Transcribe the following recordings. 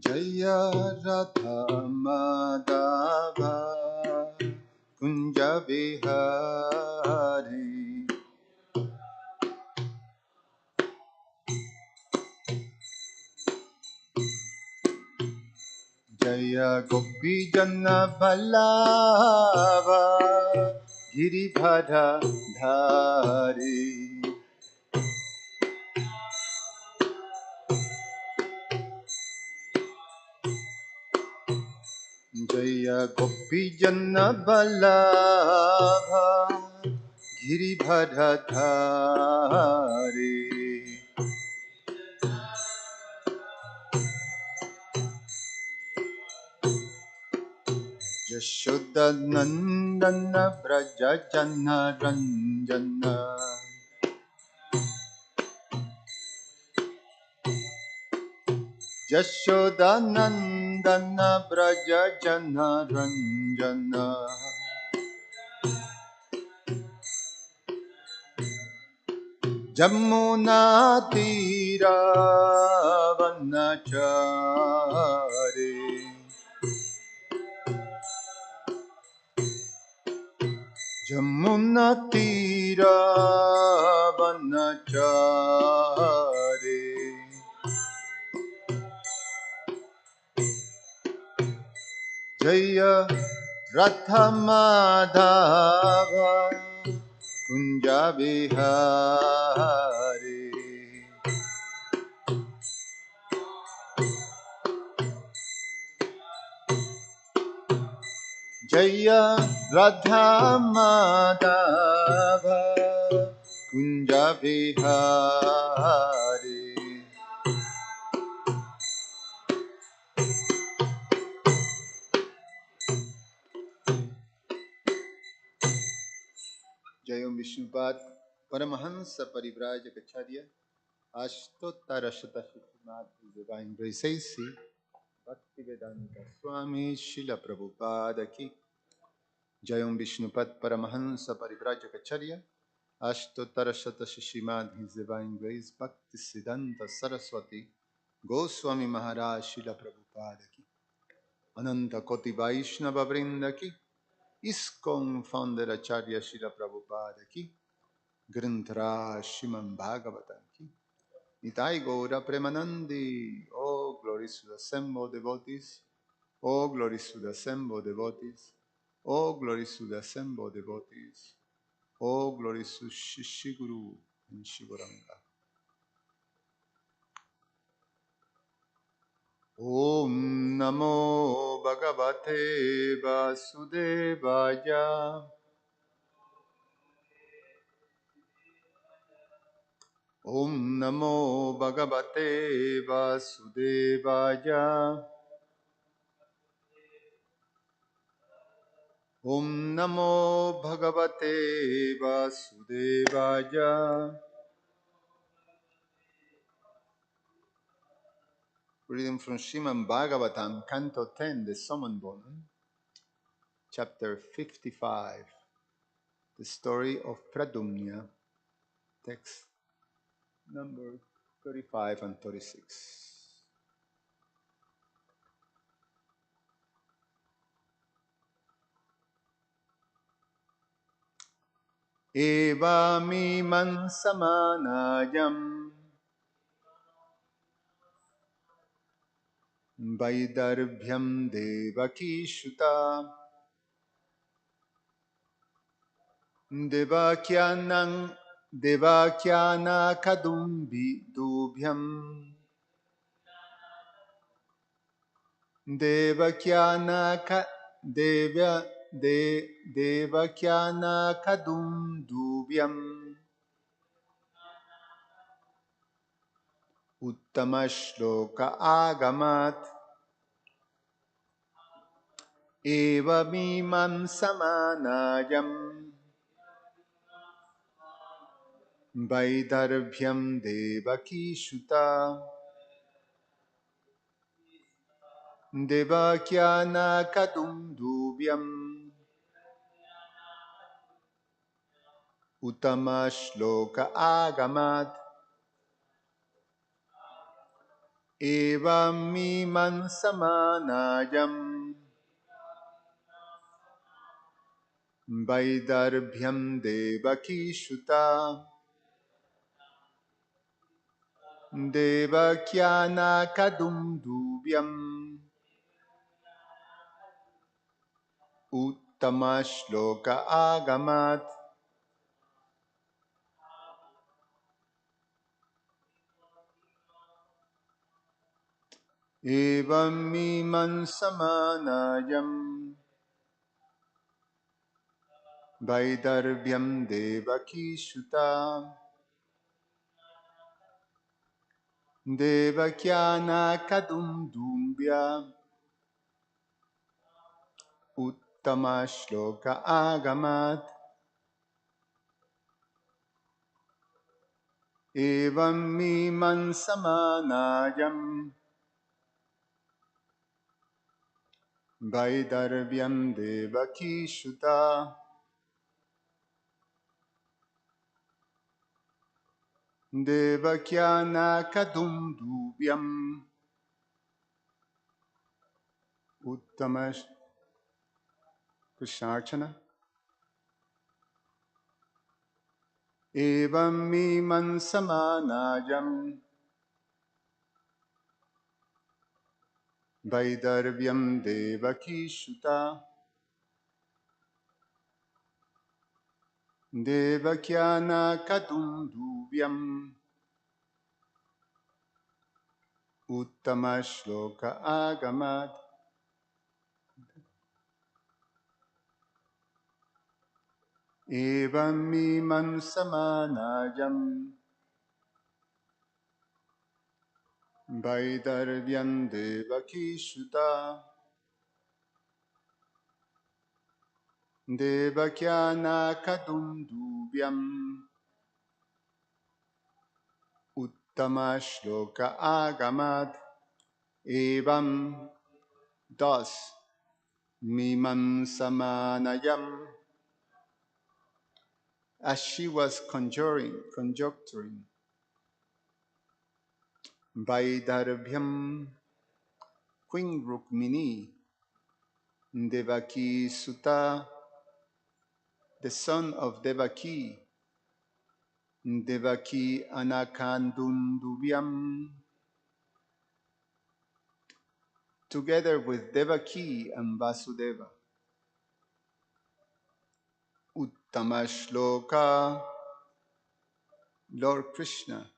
Jaya Radha Madhava Kunja Vihari Jaya Gopi Jana Ballava Giribhara Dhari Jaya Gopi Jana Ballava Giribhara Dhari Yashoda Nandana Braja Jana Ranjana Yashoda Nandana Braja Jana Ranjana Jamuna Tira Vanachari Jamuna Tira Vanachari Jaya Radha Madhava Kunja Vihari Jaya Radha Madhava Kunja Vihari Jayam Vishnupad Paramahansa Parivrajacharya Ashtottara Srimad Divine Grace AC Bhaktivedanta Swami Srila Prabhupada Ki Jayam Vishnupad Paramahansa Parivrajacharya Ashtottara Srimad His Divine Grace Bhaktisiddhanta Saraswati Goswami Maharaj Srila Prabhupada Ki Ananta Koti Vaishnava Vrinda Ki ISKCON Founder Acharya Srila Prabhupada Ki Granthara Srimad Bhagavatam Ki Nitai Gaura Premanandi. Oh, glories to the assembled devotees. Oh, glories to the assembled devotees. Oh, glories to the assembled devotees. Oh, glories to Shishiguru and Shiguranga. Om Namo Bhagavate Vasudevaya. Om Namo Bhagavate Vasudevaya. Om Namo Bhagavate Vasudevaya. Reading from Srimad Bhagavatam, Canto 10, the Summon Bonum, Chapter 55, the story of Pradumnya, text number 35 and 36. Evami man samanayam Vaidarbhyam devaki shuta Devakyana kadumbi dubhyam Devakyana ka devya de Devakyana kadum dubhyam Uttamashloka agamat Eva mimam samanayam Vaidarbhyam devaki shuta Devakyana kadum dubhyam Uttama shloka agamat. Evam samanayam Vaidarbhyam devaki shuta Devakyana kadumduvyam Uttama shloka agamat Evam samanayam Vaidarbhyam devaki shuta Devakyana kadumdumbya Uttama shloka agamat Evam samanayam Vaidarbhyam devaki shuta Devakyana kadumduvyam Uttama Krishnarchana Evam samanayam Vaidarbhyam devaki shuta Devakyana kadumduvyam Uttama shloka agamat Evam samanayam Vaidarbhyam devaki shuta Devakyana kadumduvyam Uttama shloka agamat Evam thus samanayam as she was conjecturing Vaidarbhyam Queen Rukmini Devaki Sutta the son of Devaki Devaki Anakandunduvyam together with Devaki and Vasudeva Uttama Shloka Lord Krishna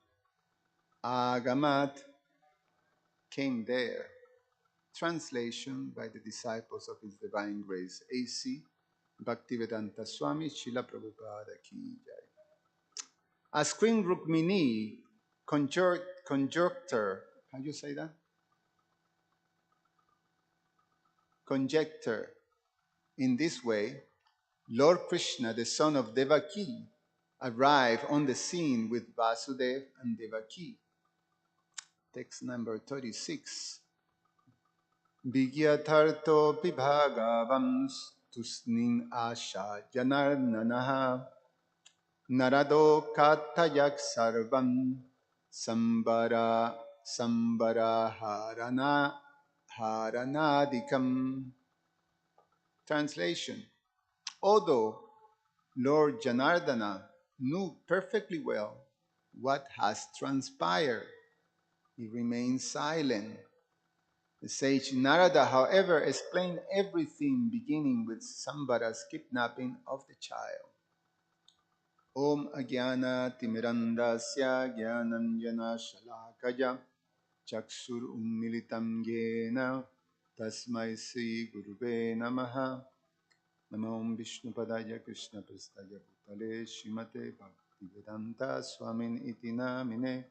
Agamat came there. Translation by the disciples of His Divine Grace, A.C. Bhaktivedanta Swami Srila Prabhupada Ki Jai. As Queen Rukmini conjecture, how do you say that? Conjecture. In this way, Lord Krishna, the son of Devaki, arrived on the scene with Vasudeva and Devaki. Text number 36. Vigyatharto pibhagavams tusnin asha janarnanaha narado katayak sarvam sambara haranadikam. Translation. Although Lord Janardana knew perfectly well what has transpired, he remained silent. The sage Narada, however, explained everything beginning with Sambara's kidnapping of the child. Om Agyana Timirandasya Gyananjana Shalakaya Chakshur Ummilitam Yena Tasmai Sri Gurube Namaha Namo Vishnu Padaya Krishna Prastaya Bhutale Shrimate Bhaktivedanta Swamin Iti Namine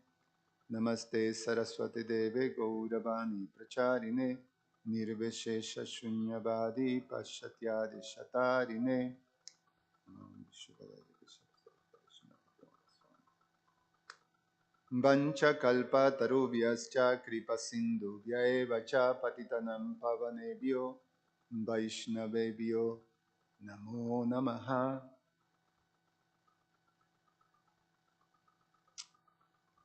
Namaste Saraswati Deve Gauravani Pracharine Nirvishesha Shunyavadi Pashatyadi Shatarine Vancha Kalpa Tarubhyascha Kripa Sindhu Vyaevacha Patitanam Pavanebhyo Vaishnavebhyo Namo Namaha.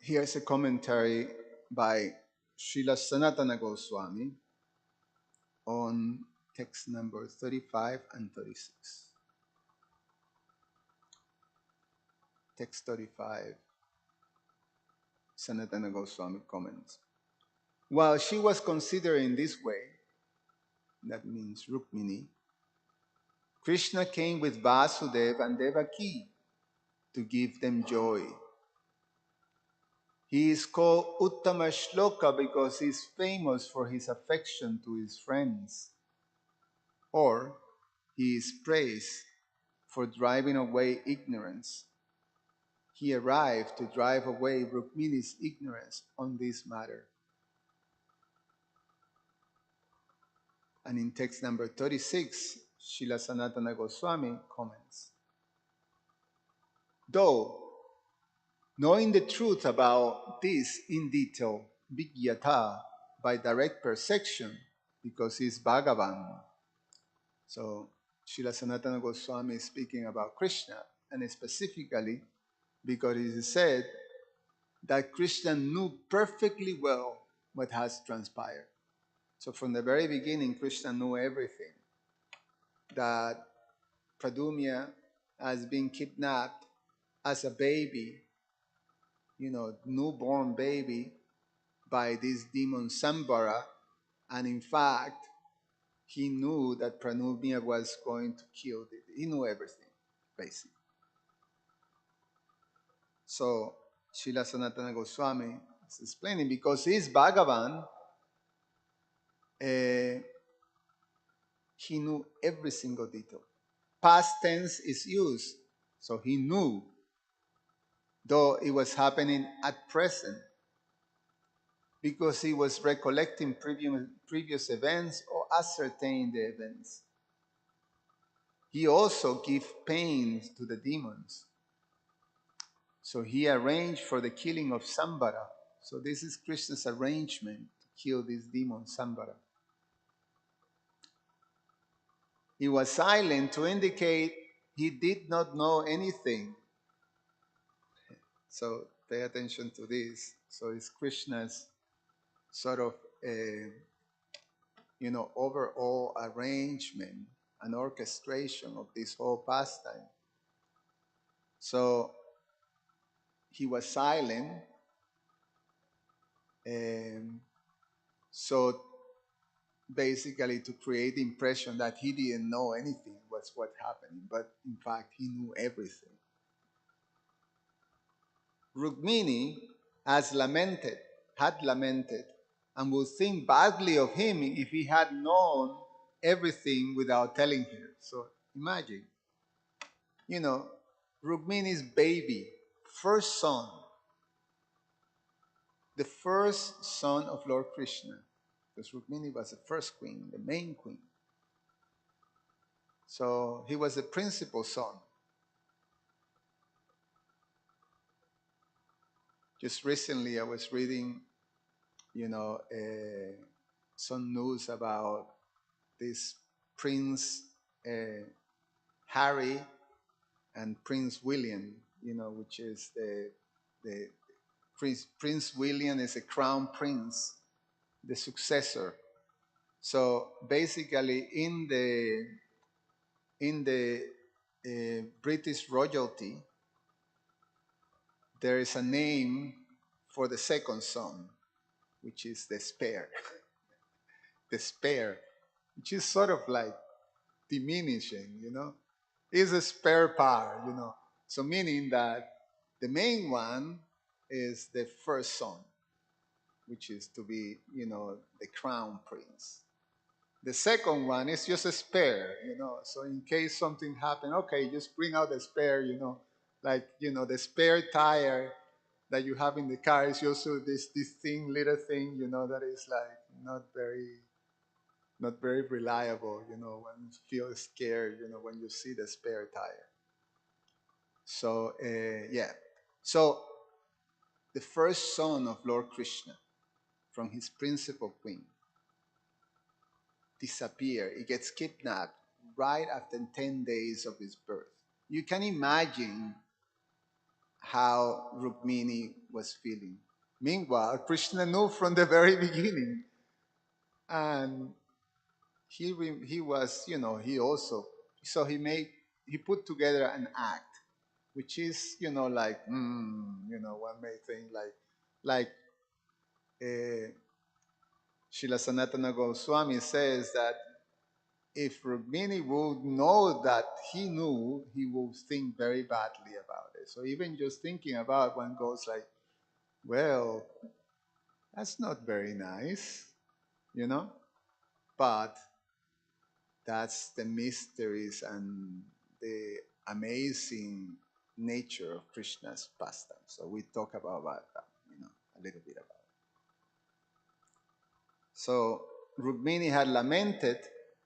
Here's a commentary by Srila Sanatana Goswami on text number 35 and 36. Text 35, Sanatana Goswami comments. While she was considering this way, that means Rukmini, Krishna came with Vasudeva and Devaki to give them joy. He is called Uttama Shloka because he is famous for his affection to his friends. Or he is praised for driving away ignorance. He arrived to drive away Rukmini's ignorance on this matter. And in text number 36, Srila Sanatana Goswami comments, though knowing the truth about this in detail, Vigyata, by direct perception, because he's Bhagavan. So Srila Sanatana Goswami is speaking about Krishna, and specifically because it is said that Krishna knew perfectly well what has transpired. So from the very beginning, Krishna knew everything. That Pradumya has been kidnapped as a baby, newborn baby, by this demon Sambara, and in fact, he knew that Pradumya was going to kill it. He knew everything, basically. So Srila Sanatana Goswami is explaining, because he's Bhagavan, he knew every single detail. Past tense is used, so he knew, though it was happening at present, because he was recollecting previous events or ascertaining the events. He also gave pain to the demons. So he arranged for the killing of Sambara. So this is Krishna's arrangement to kill this demon Sambara. He was silent to indicate he did not know anything. So pay attention to this. So it's Krishna's sort of overall arrangement and orchestration of this whole pastime. So he was silent, so basically to create the impression that he didn't know anything was what happened, but in fact he knew everything. Rukmini had lamented, and would think badly of him if he had known everything without telling her. So imagine, Rukmini's baby, first son, the first son of Lord Krishna, because Rukmini was the first queen, the main queen. So he was the principal son. Just recently I was reading, some news about this Prince Harry and Prince William, which is the Prince William is a crown prince, the successor. So basically, in the British royalty, there is a name for the second son, which is the spare. The spare, which is sort of like diminishing, is a spare part, So meaning that the main one is the first son, which is to be, the crown prince. The second one is just a spare, So in case something happened, okay, just bring out the spare, like, the spare tire that you have in the car is also this little thing, that is like not very reliable, when you feel scared, when you see the spare tire. So, yeah. So, the first son of Lord Krishna from his principal queen disappeared. He gets kidnapped right after 10 days of his birth. You can imagine how Rukmini was feeling. Meanwhile, Krishna knew from the very beginning, and he was, he also, so he put together an act, which is, like, one may think like uh, Srila Sanatana Goswami says that if Rukmini would know that he knew, he would think very badly about it. So even just thinking about one goes like, well, that's not very nice, you know? But that's the mysteries and the amazing nature of Krishna's pastime. So we talk about that, a little bit about it. So Rukmini had lamented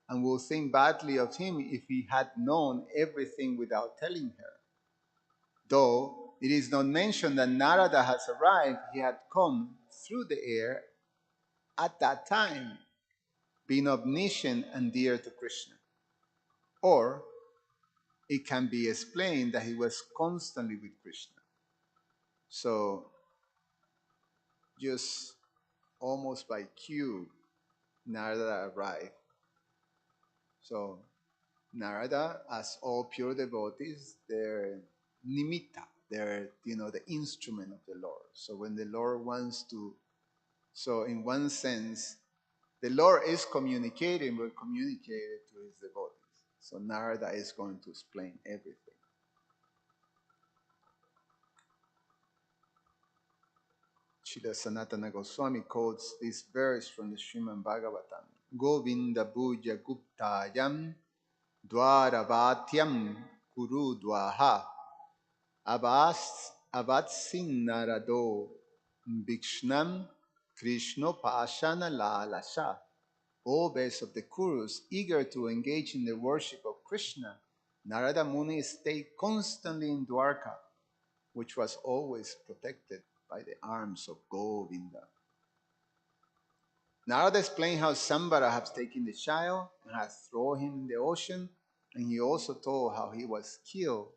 and will think badly of him if he had known everything without telling her. Though it is not mentioned that Narada has arrived, he had come through the air at that time, being omniscient and dear to Krishna. Or it can be explained that he was constantly with Krishna. So just almost by cue, Narada arrived. So Narada, as all pure devotees, they're nimitta, they're the instrument of the Lord. So when the Lord wants to, so in one sense, the Lord is communicating, but communicated to his devotees. So Narada is going to explain everything. Srila Sanatana Goswami quotes this verse from the Srimad Bhagavatam. Govinda Bhuja Guptayam Dwaravatyam Kuru Dwaha Avatsin Narado Bhikshnam Krishna Pashana Lalasha. O best of the Kurus, eager to engage in the worship of Krishna, Narada Muni stayed constantly in Dwarka, which was always protected by the arms of Govinda. Narada explained how Sambara has taken the child and has thrown him in the ocean, and he also told how he was killed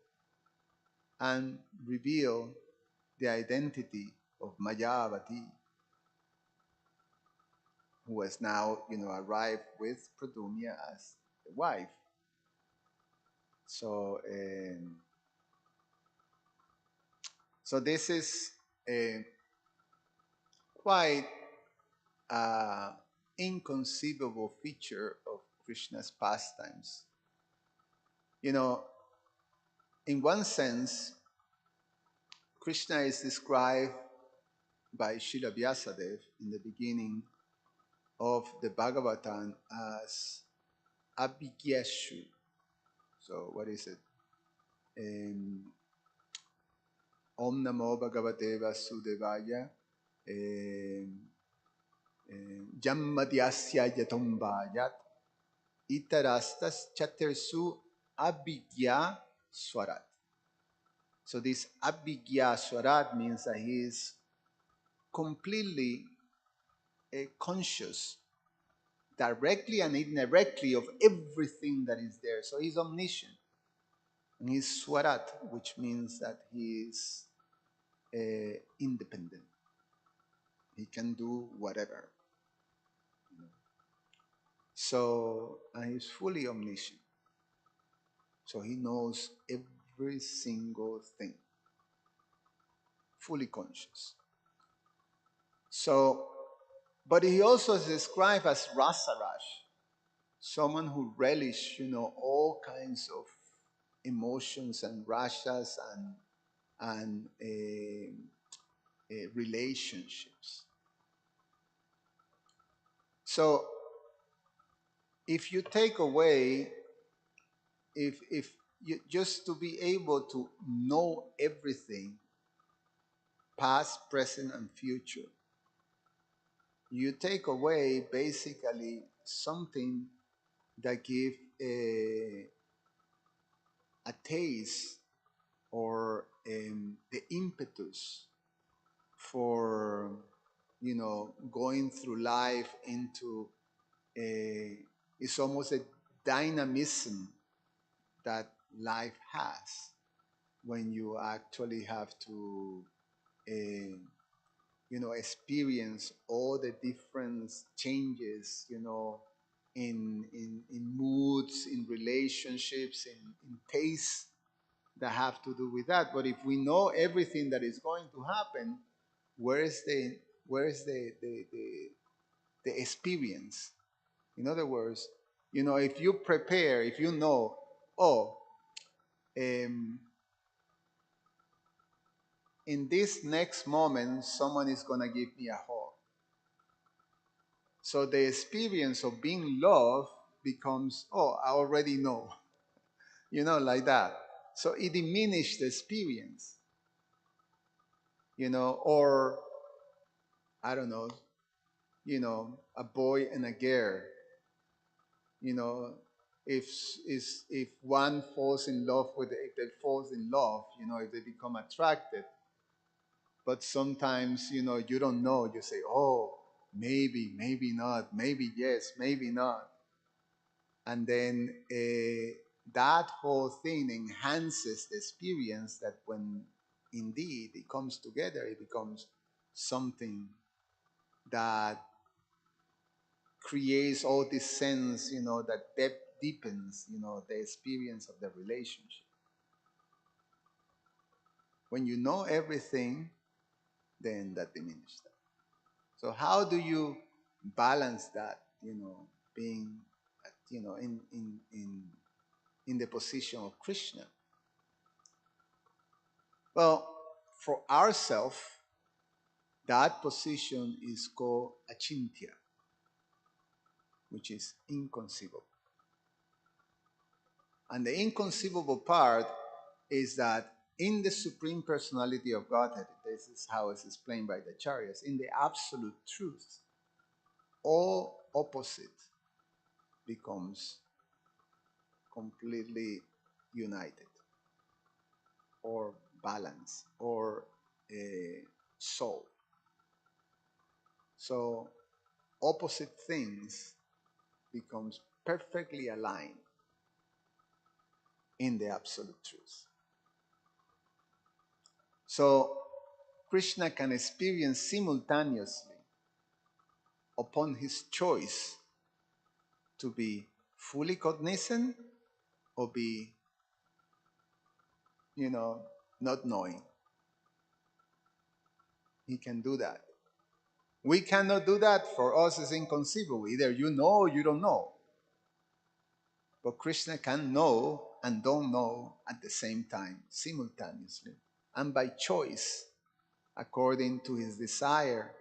and revealed the identity of Mayavati, who has now, arrived with Pradumya as the wife. So, so this is a quite inconceivable feature of Krishna's pastimes. In one sense, Krishna is described by Srila Vyasadeva in the beginning of the Bhagavatam as Abhigyashu. So what is it? Om Namo Bhagavate Vasudevaya Jammadhyasya Yatombayat Itarastas Chatersu Abhigya Swarat. So this Abhigya Swarat means that he is completely conscious, directly and indirectly, of everything that is there. So he's omniscient. And he's Swarat, which means that he is independent. He can do whatever. So, and he's fully omniscient. So he knows every single thing, fully conscious. So, but he also is described as Rasaraj, someone who relish, all kinds of emotions and rashas and relationships. So, if you take away, if you just to be able to know everything, past, present, and future, you take away basically something that gives a taste or the impetus for going through life into it's almost a dynamism that life has when you actually have to experience all the different changes, in moods, in relationships, in tastes that have to do with that. But if we know everything that is going to happen, where is the experience? In other words, if you prepare, if you know, oh, um, in this next moment, someone is going to give me a hug. So the experience of being loved becomes, oh, I already know, like that. So it diminishes the experience, or I don't know, a boy and a girl, you know, if if one falls in love with, if they falls in love, if they become attracted, but sometimes, you don't know, you say, oh, maybe not, maybe yes, maybe not. And then that whole thing enhances the experience, that when indeed it comes together, it becomes something that creates all this sense, that depth deepens, the experience of the relationship. When you know everything, then that diminishes that. So how do you balance that, being, in the position of Krishna? Well, for ourselves, that position is called achintya, which is inconceivable. And the inconceivable part is that in the Supreme Personality of Godhead, this is how it's explained by the Acharyas, in the absolute truth, all opposite becomes completely united, or balanced, or soul. So opposite things becomes perfectly aligned in the absolute truth. So Krishna can experience simultaneously, upon his choice, to be fully cognizant or be, not knowing. He can do that. We cannot do that. For us, it's inconceivable. Either you know or you don't know. But Krishna can know and don't know at the same time, simultaneously. And by choice, according to his desire,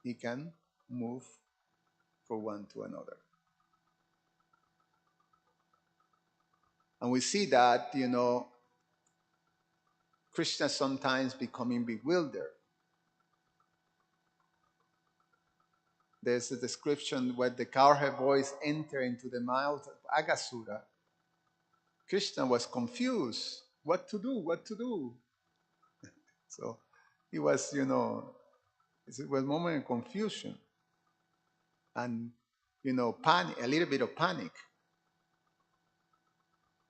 he can move from one to another. And we see that, Krishna sometimes becoming bewildered. There's a description where the cowherd voice entered into the mouth of Agasura. Krishna was confused. What to do? What to do? So he was, it was a moment of confusion and, panic, a little bit of panic.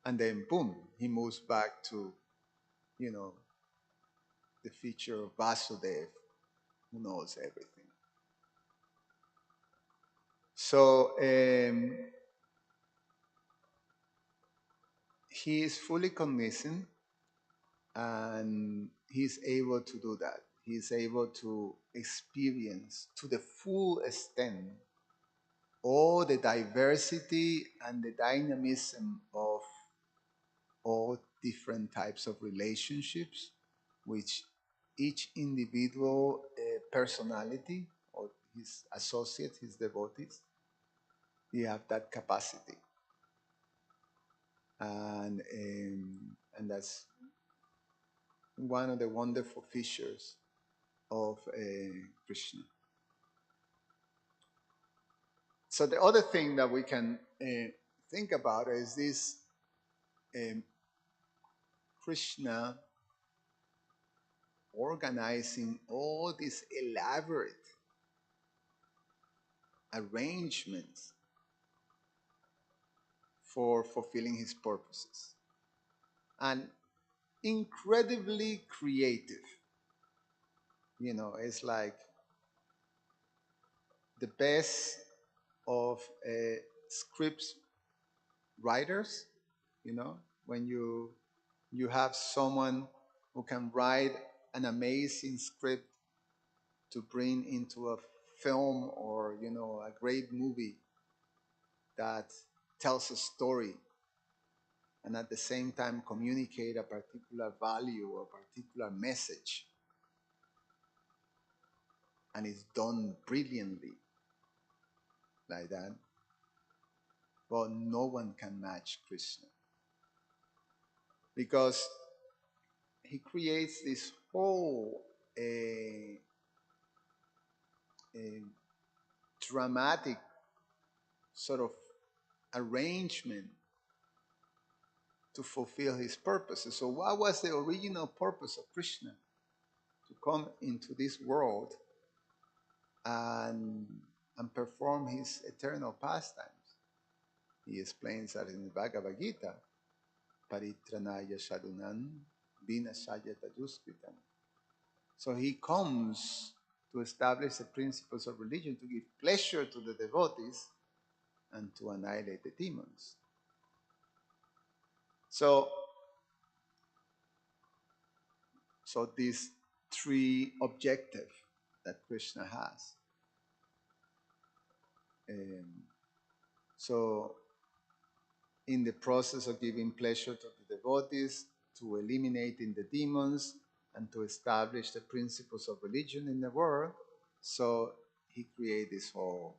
And then, boom, he moves back to, you know, the feature of Vasudev, who knows everything. So he is fully cognizant, and he's able to do that. He's able to experience to the full extent all the diversity and the dynamism of all different types of relationships, which each individual personality or his associates, his devotees, they have that capacity, and that's one of the wonderful features of Krishna. So the other thing that we can think about is this um, Krishna organizing all these elaborate arrangements for fulfilling his purposes, and incredibly creative. it's like the best of scripts writers. When you have someone who can write an amazing script to bring into a film, or a great movie that tells a story and at the same time communicate a particular value or a particular message, and it's done brilliantly like that. Well, no one can match Krishna, because he creates this whole a dramatic sort of arrangement to fulfill his purposes. So what was the original purpose of Krishna? To come into this world and perform his eternal pastimes. He explains that in the Bhagavad Gita, Paritranaya Sadhunan Vinasaya Tajuskritam. So he comes to establish the principles of religion, to give pleasure to the devotees and to annihilate the demons. So these three objectives that Krishna has. So in the process of giving pleasure to the devotees, to eliminating the demons, and to establish the principles of religion in the world, so he created this whole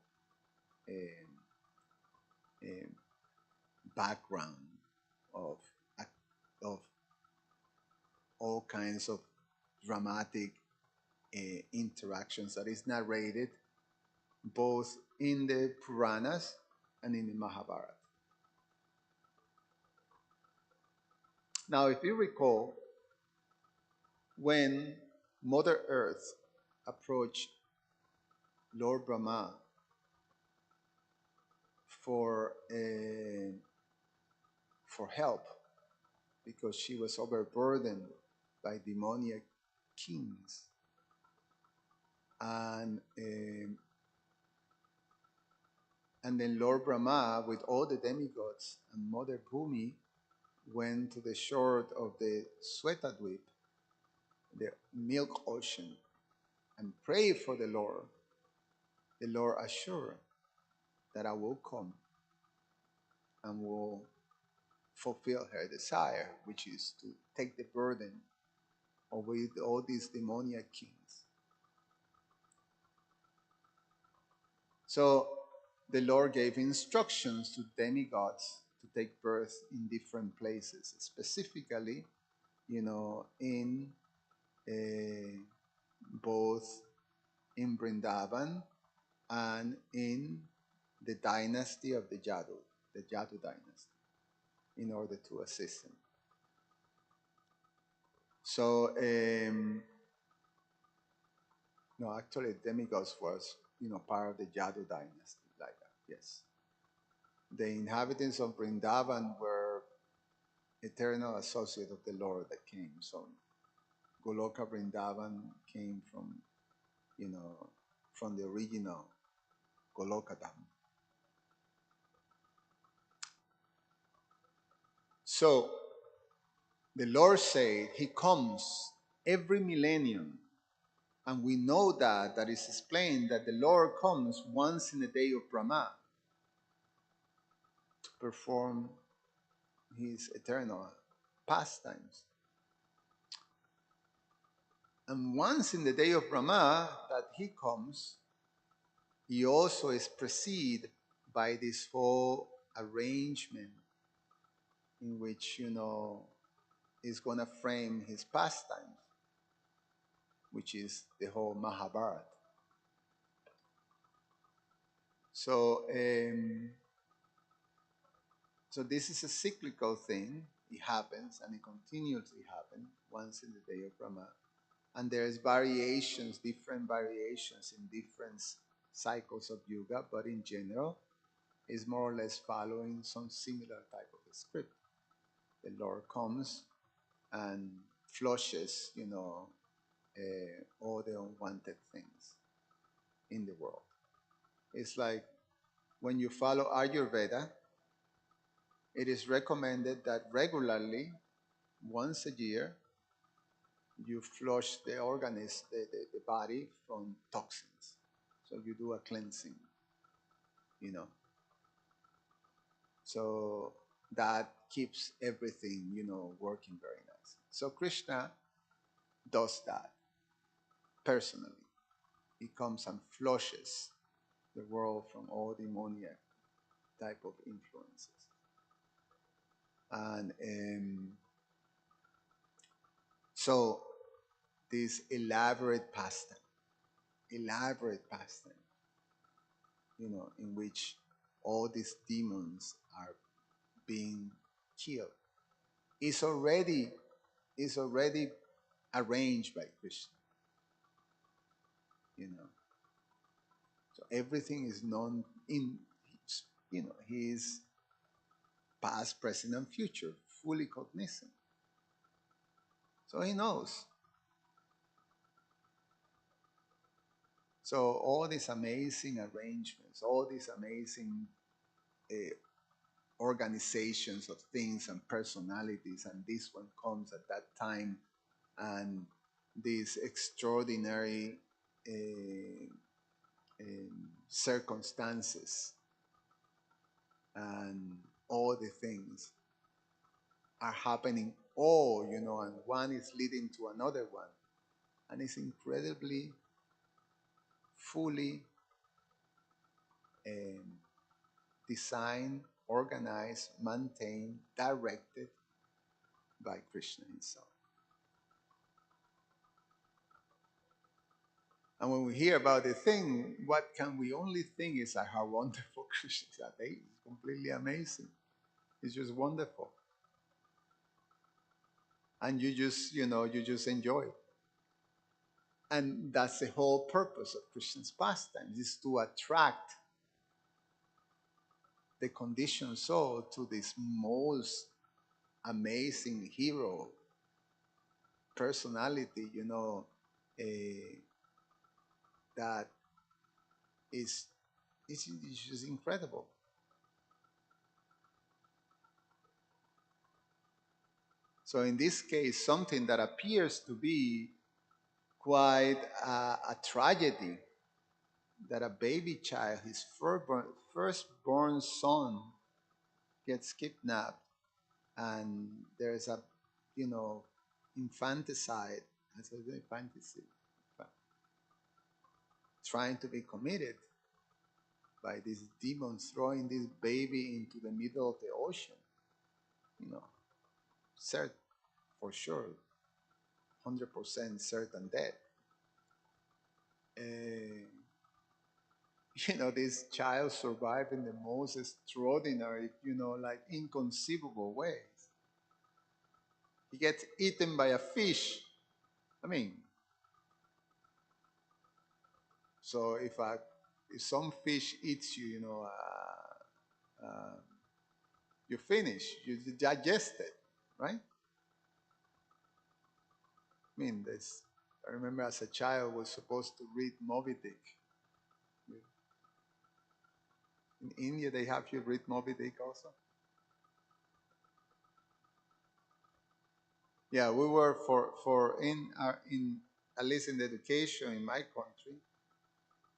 background of all kinds of dramatic interactions that is narrated both in the Puranas and in the Mahabharata. Now, if you recall, when Mother Earth approached Lord Brahma for help, because she was overburdened by demoniac kings, and then Lord Brahma, with all the demigods and Mother Bhumi, went to the shore of the Svetadvip, the milk ocean, and prayed for the Lord. The Lord assured that I will come and will fulfill her desire, which is to take the burden over all these demoniac kings. So the Lord gave instructions to demigods to take birth in different places, specifically, in both in Vrindavan and in the dynasty of the Jadu dynasty, in order to assist him. So, no, actually, demigods was, part of the Jadu dynasty, like that, yes. The inhabitants of Vrindavan were eternal associates of the Lord that came. So, Goloka Vrindavan came from, from the original Golokadam. So, the Lord said he comes every millennium, and we know that is explained that the Lord comes once in the day of Brahma to perform his eternal pastimes. And once in the day of Brahma that he comes, he also is preceded by this whole arrangement in which, he's going to frame his pastimes, which is the whole Mahabharata. So, so this is a cyclical thing. It happens and it continuously happens once in the day of Brahma. And there's variations, different variations in different cycles of Yuga, but in general, it's more or less following some similar type of a script. The Lord comes and flushes, all the unwanted things in the world. It's like when you follow Ayurveda, it is recommended that regularly, once a year, you flush the organism, the body from toxins. So you do a cleansing, you know. So that keeps everything, working very nice. So Krishna does that personally. He comes and flushes the world from all demoniac type of influences. And so this elaborate pastime, in which all these demons are being killed, is already arranged by Krishna. So everything is known in, his past, present, and future, fully cognizant. So he knows. So all these amazing arrangements, all these amazing uh, organizations of things and personalities, and this one comes at that time, and these extraordinary circumstances and all the things are happening all, and one is leading to another one. And it's incredibly fully um, designed, organized, maintained, directed by Krishna himself. And when we hear about the thing, what can we only think is how wonderful Krishna is. It's completely amazing. It's just wonderful. And you just enjoy it. And that's the whole purpose of Krishna's pastimes, is to attract the conditioned soul to this most amazing hero personality, that is it's just incredible. So in this case, something that appears to be quite a tragedy, that a baby child, his firstborn son, gets kidnapped, and there's a, infanticide, as a infanticide, trying to be committed by these demons, throwing this baby into the middle of the ocean. Cert for sure, 100% certain death. Uh, this child survived in the most extraordinary, like inconceivable ways. He gets eaten by a fish. I mean, so if some fish eats you, you finish, you digest it, right? I mean, I remember as a child was supposed to read Moby Dick. In India, they have you read Moby Dick also. Yeah, we were for in at least in the education in my country,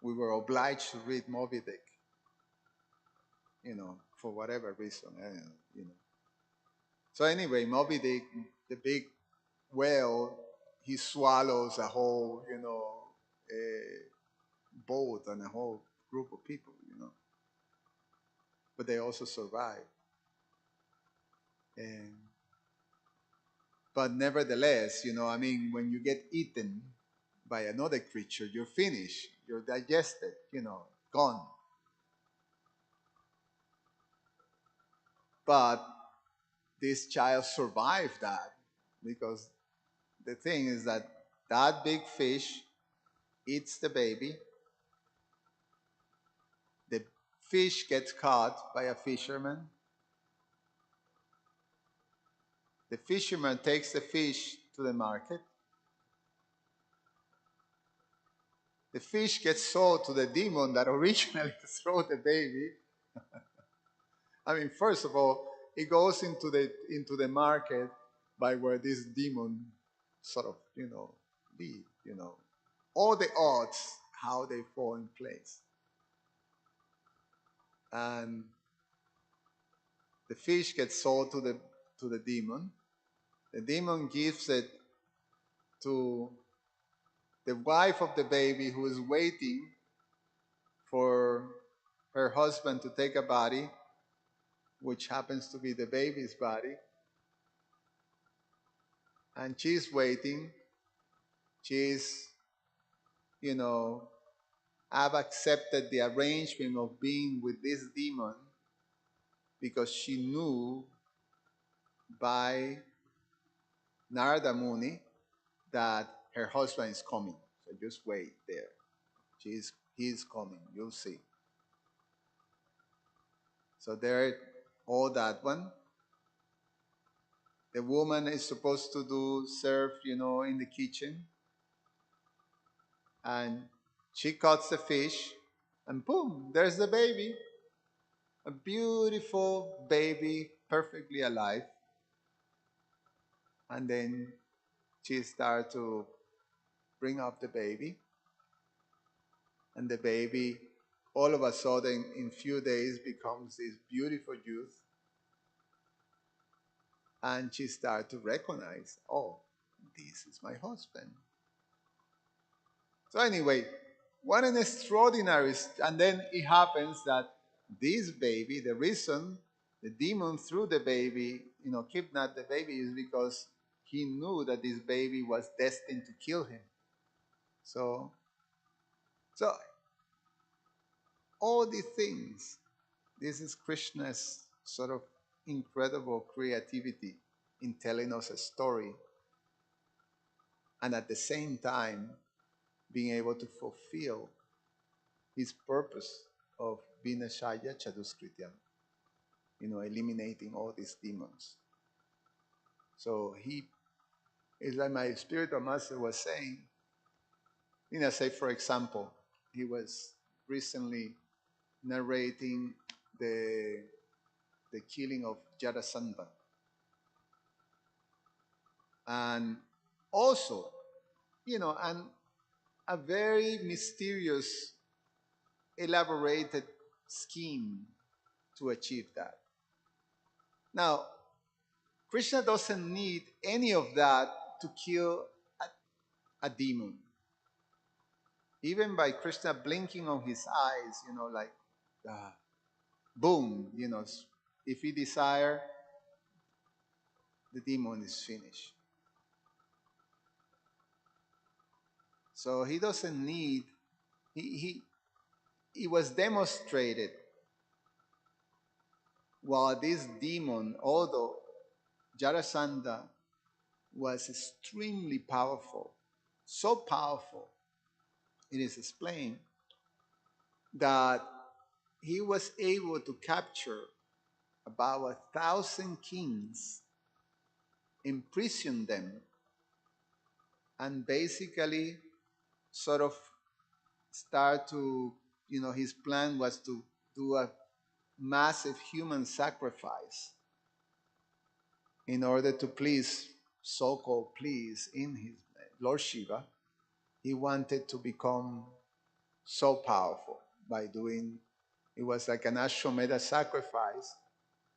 we were obliged to read Moby Dick. For whatever reason, So anyway, Moby Dick, the big whale, he swallows a whole, boat and a whole group of people, But they also survive. And but nevertheless, when you get eaten by another creature, you're finished, you're digested, gone. But this child survived that, because the thing is that big fish eats the baby. The fish gets caught by a fisherman. The fisherman takes the fish to the market. the fish gets sold to the demon that originally threw the baby. I mean, first of all, it goes into the market by where this demon sort of, be, all the odds, how they fall in place. And the fish gets sold to the demon. The demon gives it to the wife of the baby who is waiting for her husband to take a body, which happens to be the baby's body. And she's waiting. She's, have accepted the arrangement of being with this demon because she knew by Narada Muni that her husband is coming. So just wait there. He's coming. You'll see. So there, all that one. The woman is supposed to serve, in the kitchen. And she cuts the fish, and boom, there's the baby. A beautiful baby, perfectly alive. And then she starts to bring up the baby. And the baby, all of a sudden, in few days, becomes this beautiful youth. And she starts to recognize, oh, this is my husband. So anyway, what an extraordinary, and then it happens that this baby, the reason the demon threw the baby, kidnapped the baby, is because he knew that this baby was destined to kill him. So all these things, this is Krishna's sort of incredible creativity in telling us a story, and at the same time being able to fulfill his purpose of Vinashaya Chaduskrityam, eliminating all these demons. So he is like my spiritual master was saying. Say, for example, he was recently narrating the killing of Jarasandha. And also, and a very mysterious, elaborated scheme to achieve that. Now, Krishna doesn't need any of that to kill a demon. Even by Krishna blinking of his eyes, like, boom, if he desire, the demon is finished. So he doesn't need, it was demonstrated while this demon, although Jarasandha was extremely powerful, so powerful, it is explained that he was able to capture about 1,000 kings, imprison them, and basically sort of start to, his plan was to do a massive human sacrifice in order to please, so-called please, in his Lord Shiva. He wanted to become so powerful by doing, it was like an Ashwamedha sacrifice,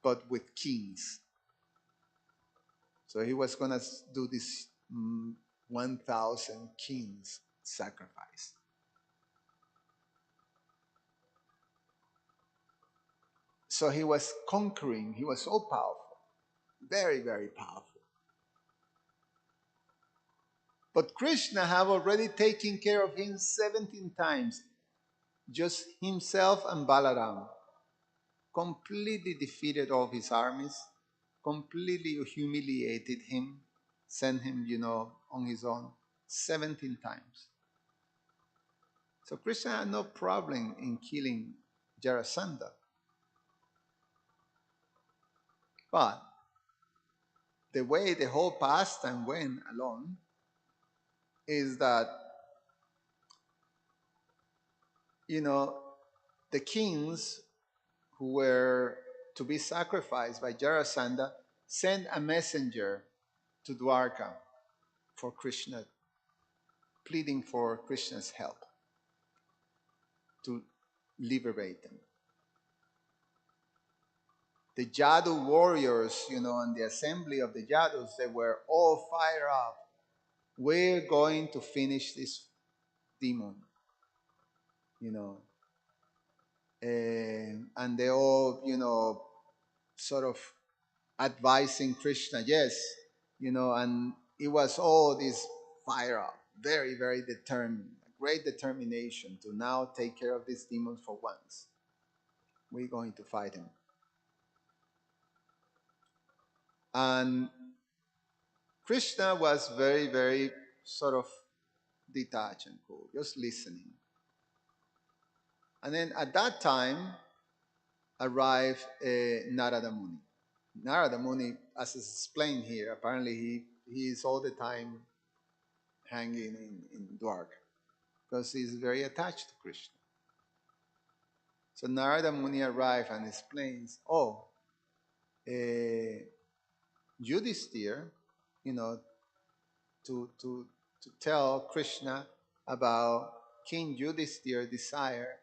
but with kings. So he was going to do this 1,000 kings sacrifice. So he was conquering, he was so powerful, very, very powerful. But Krishna have already taken care of him 17 times, just himself and Balaram. Completely defeated all his armies, completely humiliated him, sent him, on his own 17 times. So Krishna had no problem in killing Jarasandha. But the way the whole pastime went along is that you know, the kings who were to be sacrificed by Jarasandha sent a messenger to Dwarka for Krishna, pleading for Krishna's help to liberate them. The Jadu warriors, and the assembly of the Jadus, they were all fired up. We're going to finish this demon, you know. And they all, sort of advising Krishna, yes, and it was all this fire up, very, very determined, great determination to now take care of this demon for once. We're going to fight him. And Krishna was very, very sort of detached and cool, just listening. And then at that time arrived Narada Muni. Narada Muni, as is explained here, apparently he is all the time hanging in Dwarka because he's very attached to Krishna. So Narada Muni arrived and explains, Yudhisthira, to tell Krishna about King Yudhisthira's desire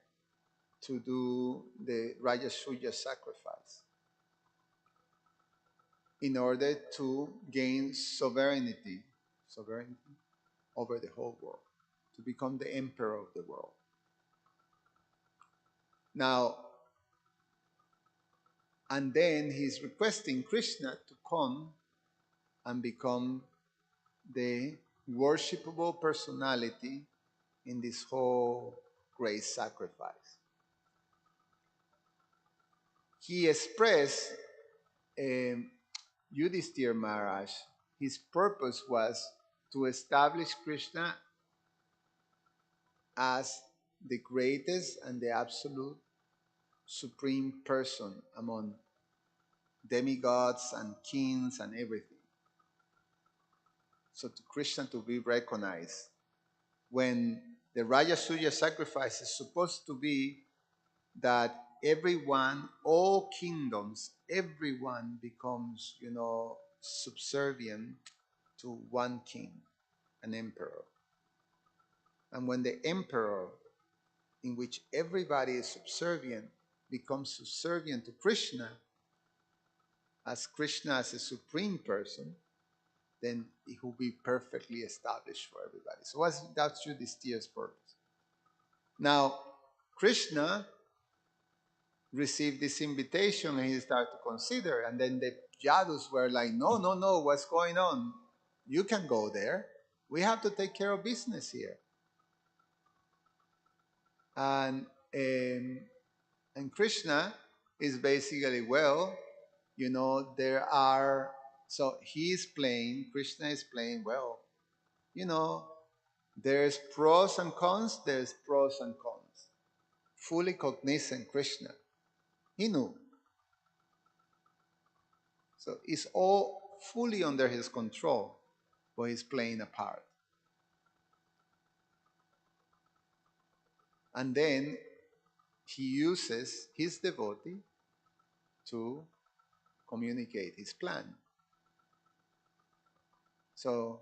to do the Rajasuya sacrifice in order to gain sovereignty over the whole world, to become the emperor of the world. Now, and then he's requesting Krishna to come and become the worshipable personality in this whole great sacrifice. He expressed Yudhisthira Maharaj, his purpose was to establish Krishna as the greatest and the absolute supreme person among demigods and kings and everything. So to Krishna to be recognized. When the Rajasuya sacrifice is supposed to be that everyone, all kingdoms, everyone becomes, subservient to one king, an emperor. And when the emperor, in which everybody is subservient, becomes subservient to Krishna as a supreme person, then it will be perfectly established for everybody. So that's Yudhisthira's purpose. Now, Krishna received this invitation and he started to consider. And then the Yadus were like, no, what's going on? You can go there. We have to take care of business here. And Krishna is basically, Krishna is playing, there's pros and cons, Fully cognizant Krishna. He knew. So it's all fully under his control, but he's playing a part. And then he uses his devotee to communicate his plan. So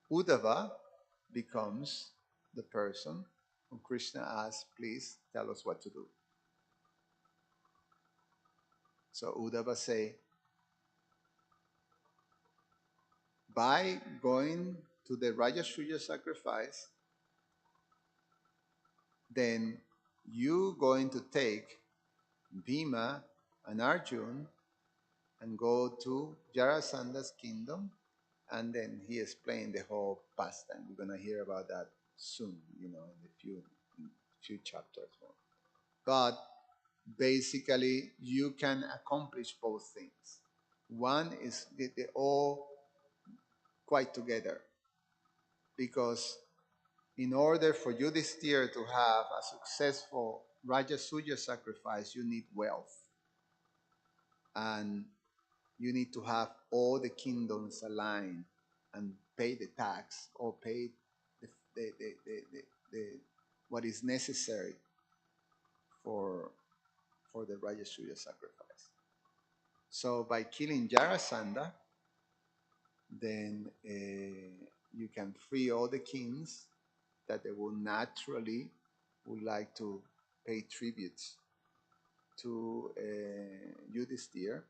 Uddhava becomes the person whom Krishna asks, please tell us what to do. So Uddhava say, by going to the Rajasuya sacrifice, then you going to take Bhima and Arjun and go to Jarasandha's kingdom, and then he explained the whole pastime. We're going to hear about that soon, in a few chapters more. But basically, you can accomplish both things. One is they all quite together, because in order for Yudhisthira to have a successful Rajasuya sacrifice, you need wealth. And you need to have all the kingdoms aligned and pay the tax or pay the what is necessary for the Rajasuya sacrifice. So by killing Jarasandha, then you can free all the kings that they will naturally would like to pay tributes to Yudhisthira,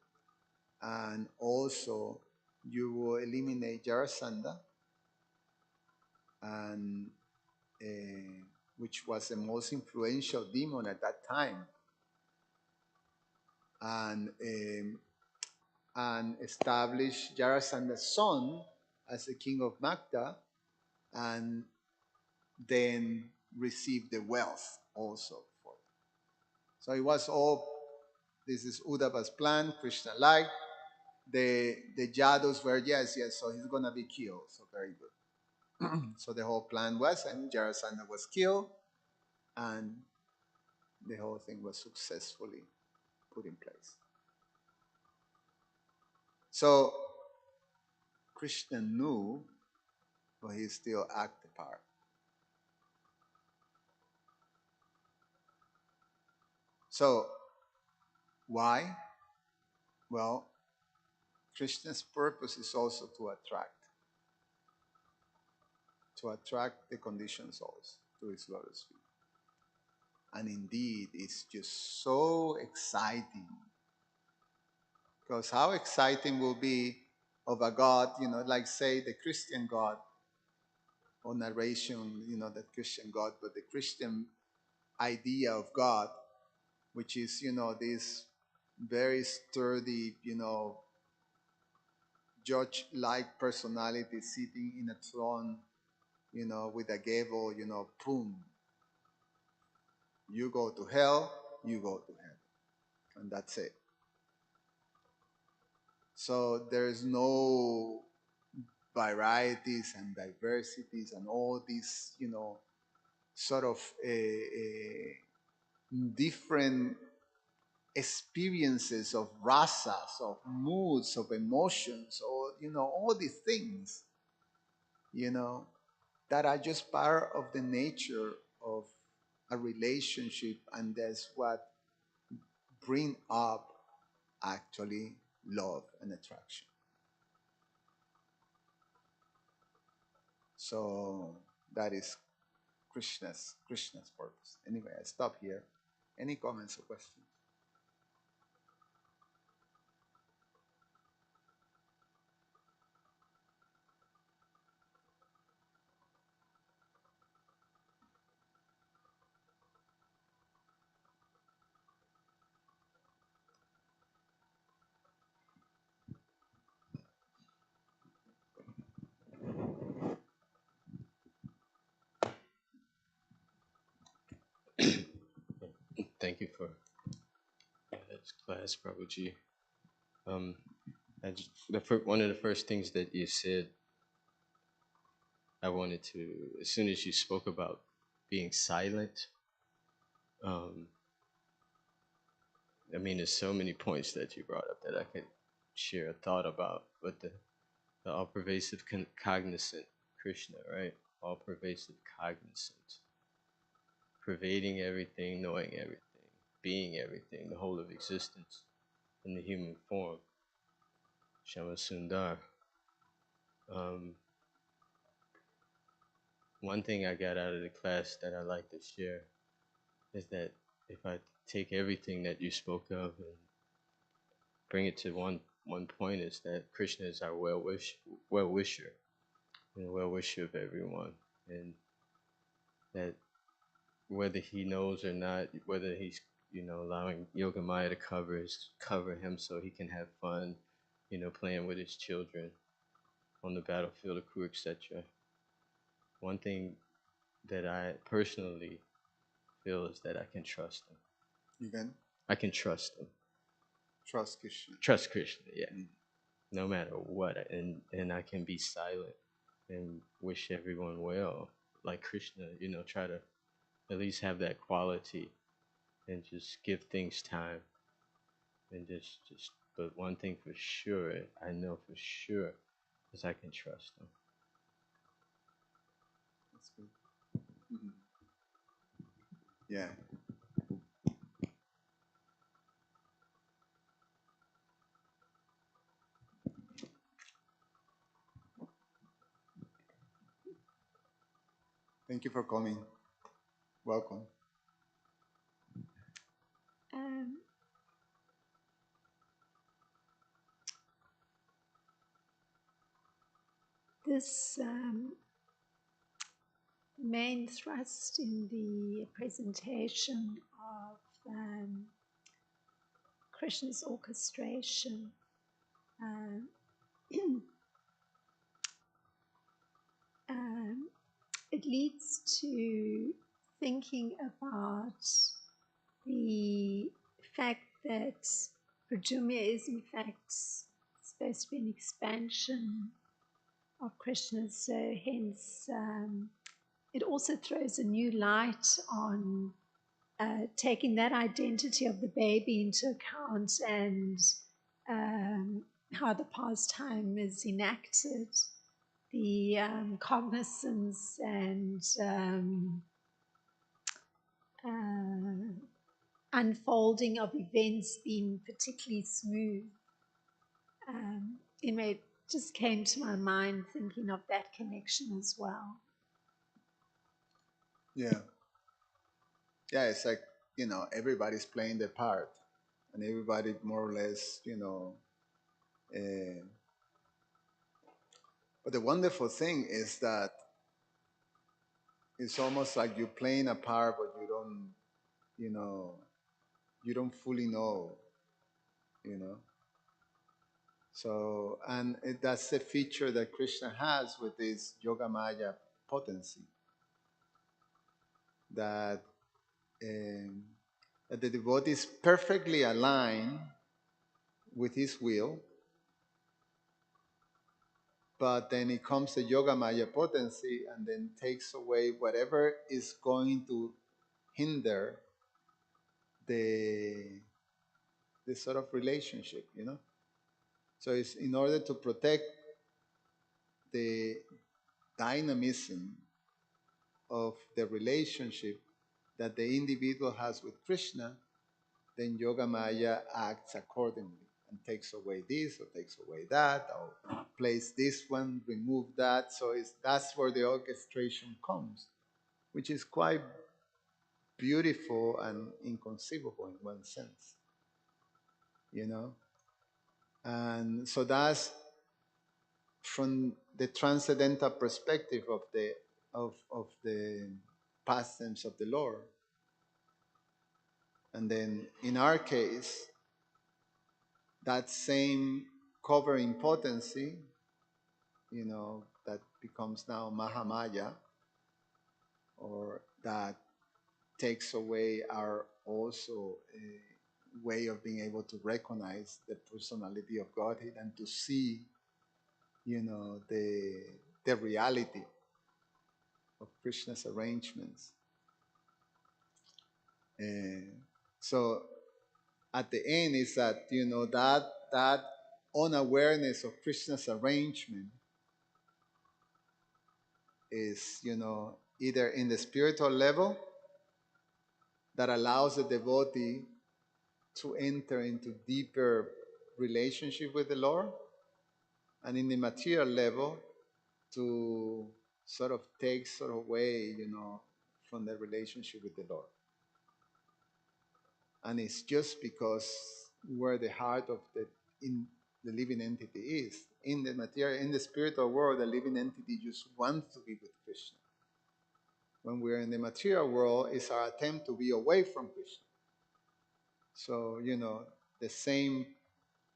and also you will eliminate Jarasandha, and which was the most influential demon at that time, and establish Jarasandha's son as the king of Magda, and then receive the wealth also for it. So it was all, this is Uddhava's plan. Krishna liked. The Yadus were, yes, so he's going to be killed. So very good. So the whole plan was, and Jarasandha was killed, and the whole thing was successfully put in place. So Krishna knew, but he still acted the part. So why? Well, Krishna's purpose is also to attract the conditioned souls to his lotus feet. And indeed, it's just so exciting. Because how exciting will be of a God, like say the Christian God, or narration, that Christian God, but the Christian idea of God, which is, this very sturdy, judge-like personality sitting in a throne, with a gavel, boom. You go to hell, you go to heaven. And that's it. So there's no varieties and diversities and all these, sort of different experiences of rasas, of moods, of emotions, or, all these things, that are just part of the nature of a relationship, and that's what bring up actually love and attraction. So that is Krishna's purpose. Anyway, I stop here. Any comments or questions? Thank you for that class, Prabhuji. One of the first things that you said, I wanted to, as soon as you spoke about being silent, I mean, there's so many points that you brought up that I could share a thought about, but the all-pervasive cognizant Krishna, right? All-pervasive cognizant, pervading everything, knowing everything, being everything, the whole of existence in the human form. Shama Sundar. One thing I got out of the class that I like to share is that if I take everything that you spoke of and bring it to one point, is that Krishna is our well-wisher, and well-wisher of everyone, and that whether he knows or not, whether he's allowing Yogamaya to cover him so he can have fun, playing with his children on the battlefield of Kurukshetra. One thing that I personally feel is that I can trust him. You can I can trust him. trust Krishna. Trust Krishna, yeah. No matter what, and I can be silent and wish everyone well, like Krishna. Try to at least have that quality, and just give things time, and just. But one thing for sure, I know for sure, is I can trust him. That's good. Mm-hmm. Yeah. Thank you for coming. Welcome. Um, this main thrust in the presentation of Krishna's orchestration, um, um, it leads to thinking about the fact that Prajumya is in fact supposed to be an expansion of Krishna, so hence it also throws a new light on taking that identity of the baby into account and how the pastime is enacted, the cognizance and unfolding of events being particularly smooth. Anyway, it just came to my mind thinking of that connection as well. Yeah. Yeah, it's like, everybody's playing their part, and everybody more or less, but the wonderful thing is that it's almost like you're playing a part, but you know, you don't fully know, you know. So, and that's the feature that Krishna has with this Yoga Maya potency, that, um, that the devotee is perfectly aligned with his will, but then it comes the Yoga Maya potency and then takes away whatever is going to hinder the, the sort of relationship, So it's in order to protect the dynamism of the relationship that the individual has with Krishna, then Yoga Maya acts accordingly and takes away this or takes away that, or place this one, remove that. So that's where the orchestration comes, which is quite beautiful and inconceivable in one sense, you know. And so that's from the transcendental perspective of the pastimes of the Lord. And then in our case, that same covering potency, that becomes now Mahamaya, or that takes away our also way of being able to recognize the personality of Godhead and to see, the reality of Krishna's arrangements. Uh, so at the end is that, that unawareness of Krishna's arrangement is, either in the spiritual level that allows the devotee to enter into deeper relationship with the Lord, and in the material level to sort of take sort of away, from the relationship with the Lord. And it's just because where the heart of the living entity is. In the material, in the spiritual world, the living entity just wants to be with Krishna. When we're in the material world, it's our attempt to be away from Krishna. So, the same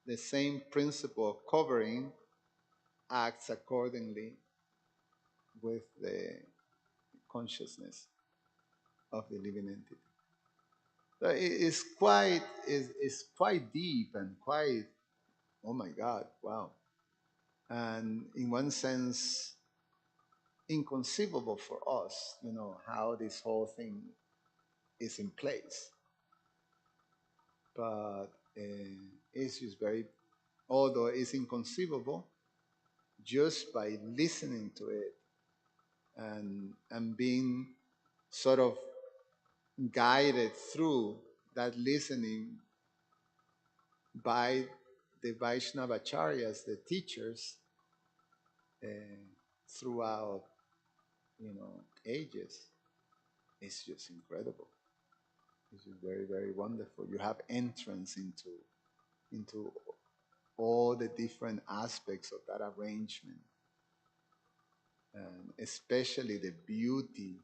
the same principle of covering acts accordingly with the consciousness of the living entity. So it's quite deep and quite, oh my God, wow. And in one sense, inconceivable for us, how this whole thing is in place. But it's just very, although it's inconceivable, just by listening to it and being sort of guided through that listening by the Vaishnavacharyas, the teachers, uh, throughout, ages, it's just incredible. It's just very, very wonderful. You have entrance into all the different aspects of that arrangement, and especially the beauty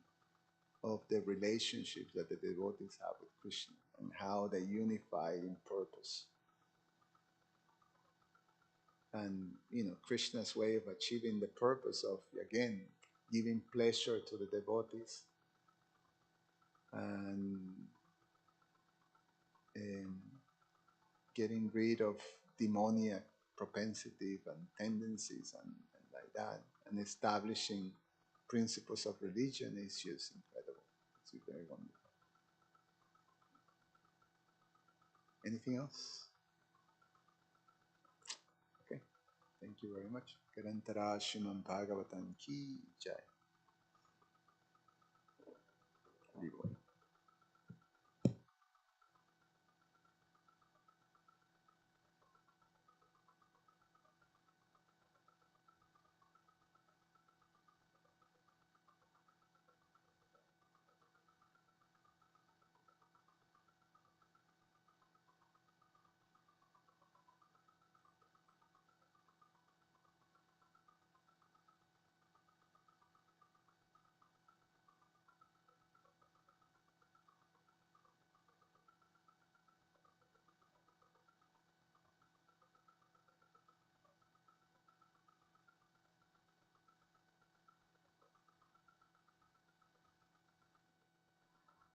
of the relationships that the devotees have with Krishna and how they unify in purpose. And Krishna's way of achieving the purpose of, again, giving pleasure to the devotees and um, getting rid of demoniac propensities and tendencies and like that, and establishing principles of religion is just incredible. It's very wonderful. Anything else? Okay. Thank you very much. Garantara Srimad Bhagavatam ki jai.